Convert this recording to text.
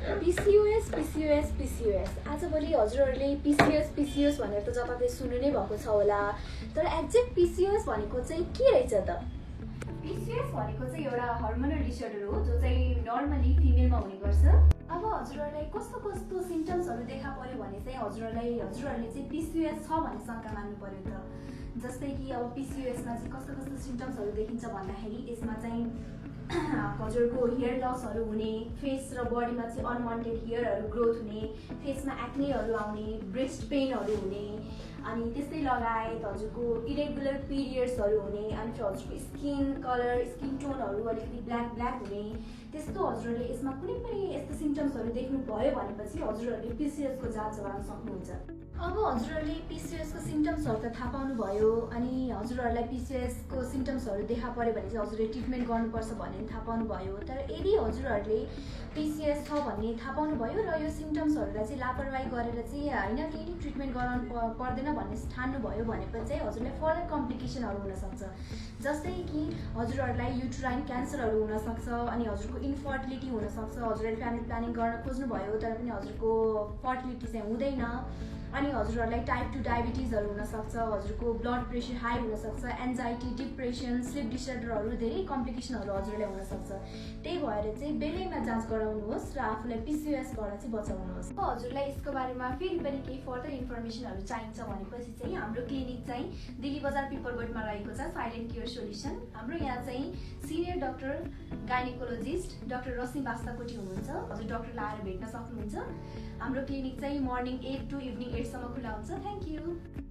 PCOS आजभोलि हजुरहरूले PCOS भनेर त जताततै सुन्नु नै भएको छ होला, तर एक्ज्याक्ट PCOS भनेको चाहिँ के रहेछ त? PCOS भनेको चाहिँ एउटा हर्मोनल डिसअर्डर हो जो चाहिँ नर्मली फिमेलमा हुने गर्छ। अब हजुरहरूलाई कस्तो कस्तो सिम्पटम्सहरू देखा पर्यो भने चाहिँ हजुरहरूले चाहिँ PCOS छ भन्ने शंका मान्नु पर्यो त। जस्तै कि अब PCOS मा चाहिँ कस्तो कस्तो सिम्पटम्सहरू देखिन्छ भन्दाखेरि यसमा चाहिँ हजुरको हेयर लसहरू हुने, फेस र बडीमा चाहिँ अनवान्टेड हेयरहरू ग्रोथ हुने, फेसमा एक्नेहरू आउने, ब्रेस्ट पेनहरू हुने, अनि त्यस्तै लगायत हजुरको इरेगुलर पिरियड्सहरू हुने, अनि हजुरको स्किन कलर, स्किन टोनहरू अलिकति ब्ल्याक हुने, त्यस्तो हजुरहरूले यसमा कुनै पनि यस्तो सिम्पटम्सहरू देख्नु भयो भनेपछि हजुरहरूले PCOS को जाँच गराउन सक्नुहुन्छ। अब हजुरहरूले PCOS को सिम्पटम्सहरू त थाहा पाउनु भयो, अनि हजुरहरूलाई PCOS को सिम्पटम्सहरू देखा पर्यो भने चाहिँ हजुरले ट्रिटमेन्ट गर्नुपर्छ भन्ने थाहा पाउनु भयो। तर यदि हजुरहरूले PCOS छ भन्ने थाहा पाउनु भयो र यो सिम्पटम्सहरूलाई चाहिँ लापरवाही गरेर चाहिँ होइन केही ट्रिटमेन्ट गराउनु पर्दैन भन्ने ठान्नु भयो भनेपछि चाहिँ हजुरलाई फर्दर कम्प्लिकेसनहरू हुनसक्छ। जस्तै कि हजुरहरूलाई युट्राइन क्यान्सरहरू हुनसक्छ, अनि हजुरको इन्फर्टिलिटी हुनसक्छ। हजुरहरूले फ्यामिली प्लानिङ गर्न खोज्नुभयो तर पनि हजुरको फर्टिलिटी चाहिँ हुँदैन, अनि हजुरहरूलाई टाइप 2 डायबिटिजहरू हुनसक्छ, हजुरको ब्लड प्रेसर हाई हुनसक्छ, एन्जाइटी, डिप्रेसन, स्लिप डिसअर्डरहरू धेरै कम्प्लिकेसनहरू हजुरलाई हुनसक्छ। त्यही भएर चाहिँ बेलैमा जाँच गराउनुहोस् र आफूलाई PCOSबाट चाहिँ बचाउनुहोस्। हजुरलाई यसको बारेमा फेरि पनि केही फर्दर इन्फर्मेसनहरू चाहिन्छ भनेपछि चाहिँ हाम्रो क्लिनिक चाहिँ दिल्ली बजार पिपलगोटमा रहेको छ, साइलेन्ट केयर सोल्युसन। हाम्रो यहाँ चाहिँ senior doctor gynaecologist doctor Rashmi बास्ताकोटी हुनुहुन्छ। हजुर डाक्टरलाई आएर भेट्न सक्नुहुन्छ। हाम्रो क्लिनिक चाहिँ मर्निङ 8 to इभिनिङ 8 सम्म खुला हुन्छ। Thank you.